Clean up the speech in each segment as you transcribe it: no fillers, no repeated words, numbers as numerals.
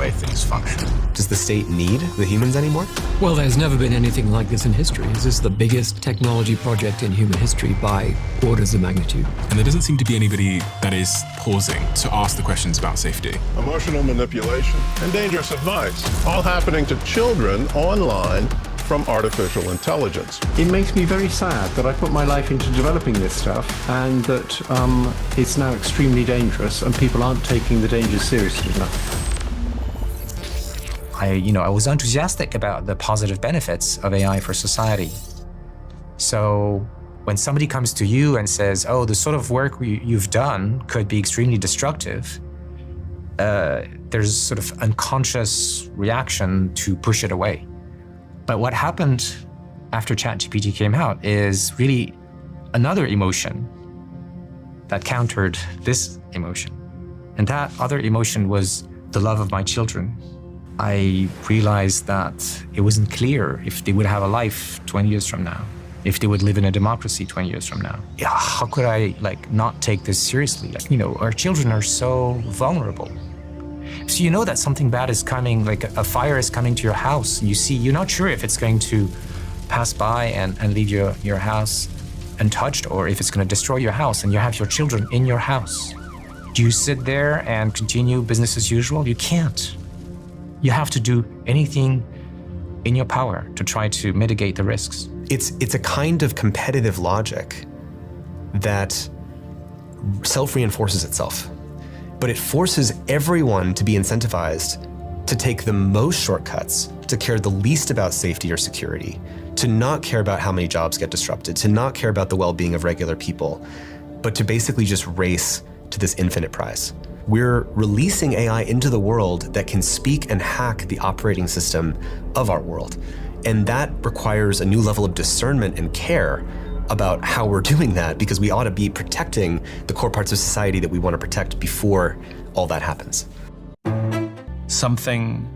way things function. Does the state need the humans anymore? Well, there's never been anything like this in history. This is the biggest technology project in human history by orders of magnitude. And there doesn't seem to be anybody that is pausing to ask the questions about safety. Emotional manipulation and dangerous advice, all happening to children online from artificial intelligence. It makes me very sad that I put my life into developing this stuff and that it's now extremely dangerous and people aren't taking the dangers seriously enough. I was enthusiastic about the positive benefits of AI for society. So when somebody comes to you and says, oh, the sort of work you've done could be extremely destructive, there's sort of unconscious reaction to push it away. But what happened after ChatGPT came out is really another emotion that countered this emotion. And that other emotion was the love of my children. I realized that it wasn't clear if they would have a life 20 years from now, if they would live in a democracy 20 years from now. Yeah, how could I not take this seriously? Our children are so vulnerable. So you know that something bad is coming, like a fire is coming to your house. You're not sure if it's going to pass by and leave your house untouched, or if it's going to destroy your house, and you have your children in your house. Do you sit there and continue business as usual? You can't. You have to do anything in your power to try to mitigate the risks. It's a kind of competitive logic that self-reinforces itself. But it forces everyone to be incentivized to take the most shortcuts, to care the least about safety or security, to not care about how many jobs get disrupted, to not care about the well-being of regular people, but to basically just race to this infinite prize. We're releasing AI into the world that can speak and hack the operating system of our world. And that requires a new level of discernment and care about how we're doing that, because we ought to be protecting the core parts of society that we want to protect before all that happens. Something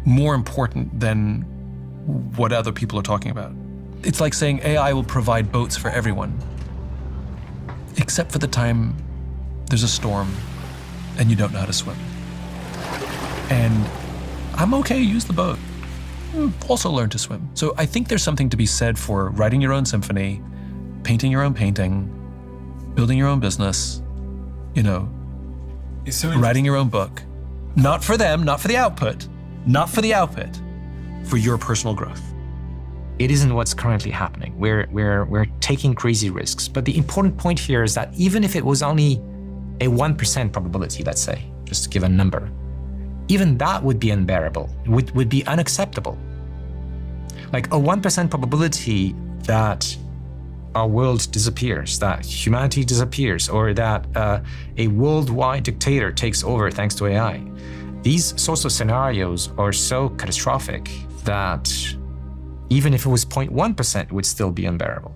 more important than what other people are talking about. It's like saying AI will provide boats for everyone, except for the time there's a storm and you don't know how to swim. And I'm okay, use the boat. Also learn to swim. So I think there's something to be said for writing your own symphony, painting your own painting, building your own business, writing your own book. Not for them, not for the output, for your personal growth. It isn't what's currently happening. We're taking crazy risks. But the important point here is that even if it was only a 1% probability, let's say, just to give a number, even that would be unbearable, would be unacceptable. Like a 1% probability that our world disappears, that humanity disappears, or that a worldwide dictator takes over thanks to AI. These sorts of scenarios are so catastrophic that even if it was 0.1%, it would still be unbearable.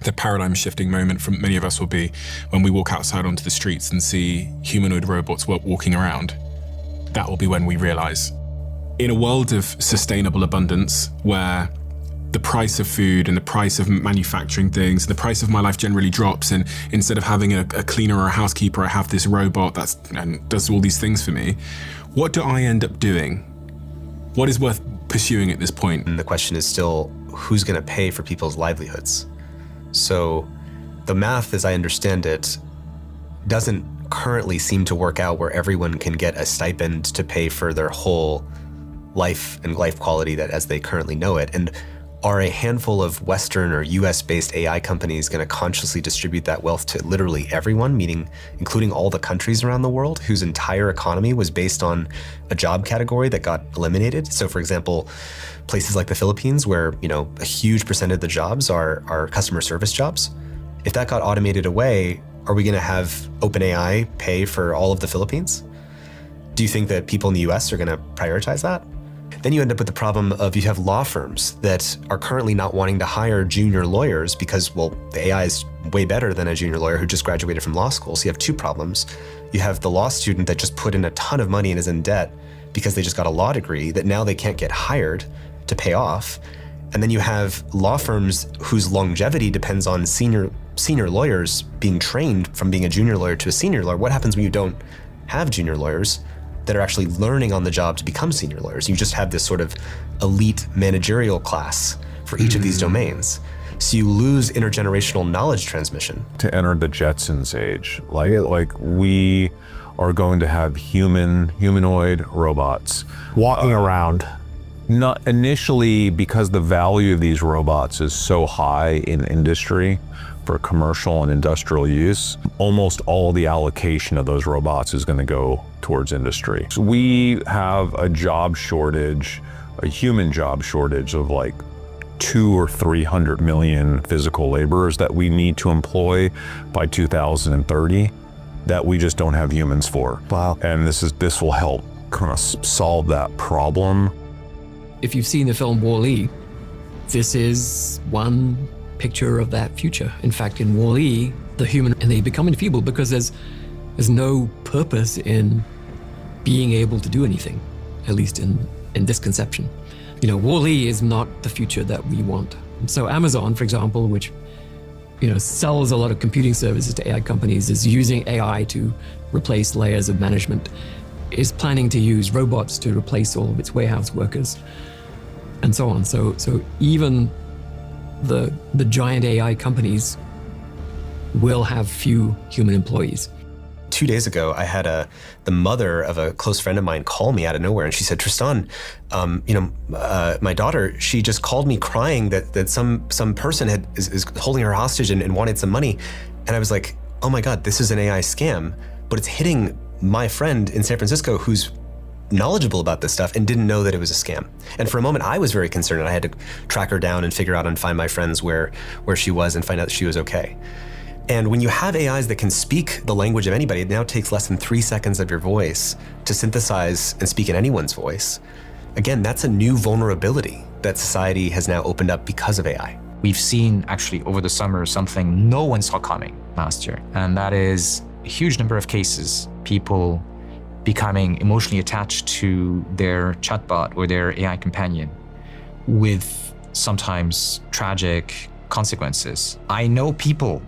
The paradigm shifting moment for many of us will be when we walk outside onto the streets and see humanoid robots walking around. That will be when we realize. In a world of sustainable abundance, where the price of food and the price of manufacturing things, the price of my life generally drops, and instead of having a cleaner or a housekeeper, I have this robot and does all these things for me, what do I end up doing? What is worth pursuing at this point? And the question is still, who's going to pay for people's livelihoods? So the math, as I understand it, doesn't currently seem to work out where everyone can get a stipend to pay for their whole life and life quality that as they currently know it. And are a handful of Western or US-based AI companies going to consciously distribute that wealth to literally everyone, meaning including all the countries around the world whose entire economy was based on a job category that got eliminated? So for example, places like the Philippines, where a huge percent of the jobs are customer service jobs. If that got automated away, are we going to have OpenAI pay for all of the Philippines? Do you think that people in the US are going to prioritize that? Then you end up with the problem of you have law firms that are currently not wanting to hire junior lawyers because, well, the AI is way better than a junior lawyer who just graduated from law school. So you have two problems. You have the law student that just put in a ton of money and is in debt because they just got a law degree that now they can't get hired to pay off. And then you have law firms whose longevity depends on senior lawyers being trained from being a junior lawyer to a senior lawyer. What happens when you don't have junior lawyers? that are actually learning on the job to become senior lawyers. You just have this sort of elite managerial class for each of these domains. So you lose intergenerational knowledge transmission. To enter the Jetsons age, like we are going to have humanoid robots walking around. Not initially, because the value of these robots is so high in industry for commercial and industrial use, almost all the allocation of those robots is going to go towards industry. So we have a job shortage, a human job shortage of like 200 or 300 million physical laborers that we need to employ by 2030 that we just don't have humans for. Wow. And this will help kind of solve that problem. If you've seen the film Wall-E, this is one picture of that future. In fact, in Wall-E, the human, and they become enfeebled because there's no purpose in being able to do anything, at least in this conception. You know, Wall-E is not the future that we want. So Amazon, for example, which sells a lot of computing services to AI companies, is using AI to replace layers of management, is planning to use robots to replace all of its warehouse workers, and so on. So even the giant AI companies will have few human employees. 2 days ago, I had the mother of a close friend of mine call me out of nowhere, and she said, "Tristan, my daughter, she just called me crying that some person is holding her hostage and wanted some money." And I was like, "Oh my God, this is an AI scam," but it's hitting my friend in San Francisco who's knowledgeable about this stuff and didn't know that it was a scam. And for a moment, I was very concerned, and I had to track her down and figure out and find my friends where she was and find out that she was okay. And when you have AIs that can speak the language of anybody, it now takes less than 3 seconds of your voice to synthesize and speak in anyone's voice. Again, that's a new vulnerability that society has now opened up because of AI. We've seen actually over the summer something no one saw coming last year, and that is a huge number of cases, people becoming emotionally attached to their chatbot or their AI companion with sometimes tragic consequences. I know people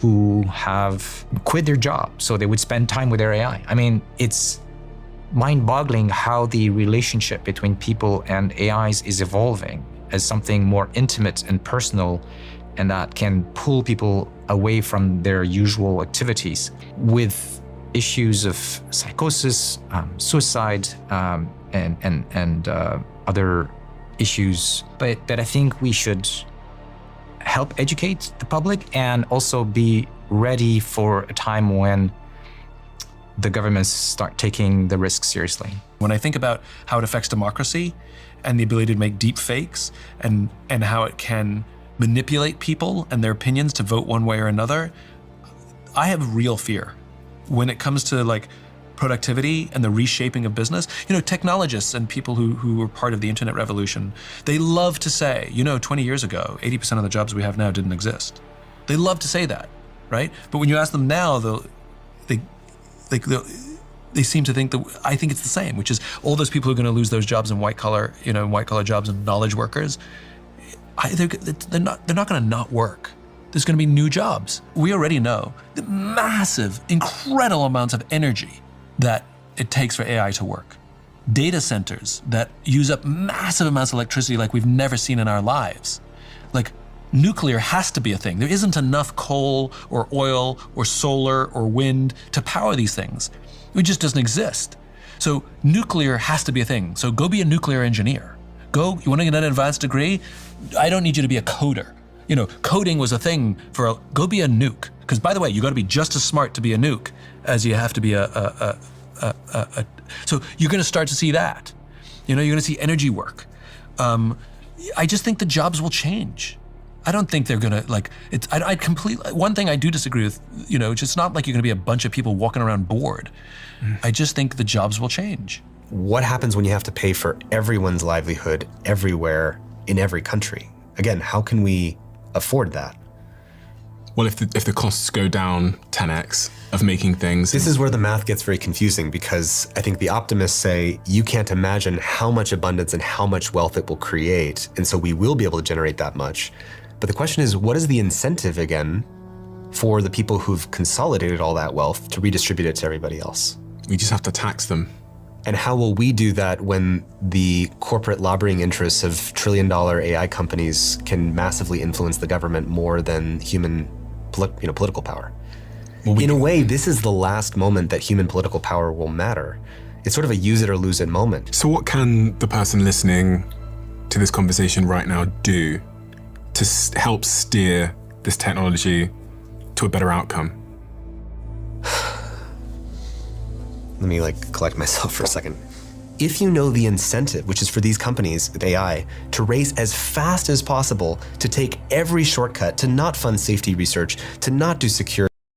who have quit their job so they would spend time with their AI. I mean, it's mind-boggling how the relationship between people and AIs is evolving as something more intimate and personal, and that can pull people away from their usual activities with issues of psychosis, suicide, and other issues. But I think we should help educate the public and also be ready for a time when the governments start taking the risk seriously. When I think about how it affects democracy and the ability to make deep fakes and how it can manipulate people and their opinions to vote one way or another, I have real fear. When it comes to like productivity and the reshaping of business, technologists and people who were part of the internet revolution, they love to say, 20 years ago, 80% of the jobs we have now didn't exist. They love to say that, right? But when you ask them now, they seem to think that I think it's the same, which is all those people who are going to lose those jobs in white collar jobs and knowledge workers, they're not going to not work. There's going to be new jobs. We already know the massive, incredible amounts of energy that it takes for AI to work. Data centers that use up massive amounts of electricity like we've never seen in our lives. Like, nuclear has to be a thing. There isn't enough coal or oil or solar or wind to power these things. It just doesn't exist. So nuclear has to be a thing. So go be a nuclear engineer. You want to get an advanced degree? I don't need you to be a coder. Coding was a thing go be a nuke. Because by the way, you got to be just as smart to be a nuke as you have to be so you're going to start to see that. You're going to see energy work. I just think the jobs will change. I don't think they're going to one thing I do disagree with, it's just not like you're going to be a bunch of people walking around bored. I just think the jobs will change. What happens when you have to pay for everyone's livelihood everywhere in every country? Again, how can we afford that? Well, if the costs go down 10x of making things. This is where the math gets very confusing, because I think the optimists say you can't imagine how much abundance and how much wealth it will create, and so we will be able to generate that much. But the question is, what is the incentive again for the people who've consolidated all that wealth to redistribute it to everybody else? We just have to tax them. And how will we do that when the corporate lobbying interests of trillion-dollar AI companies can massively influence the government more than human political power? In a way, this is the last moment that human political power will matter. It's sort of a use it or lose it moment. So what can the person listening to this conversation right now do to help steer this technology to a better outcome? Let me collect myself for a second. If you know the incentive, which is for these companies with AI, to race as fast as possible, to take every shortcut, to not fund safety research, to not do security,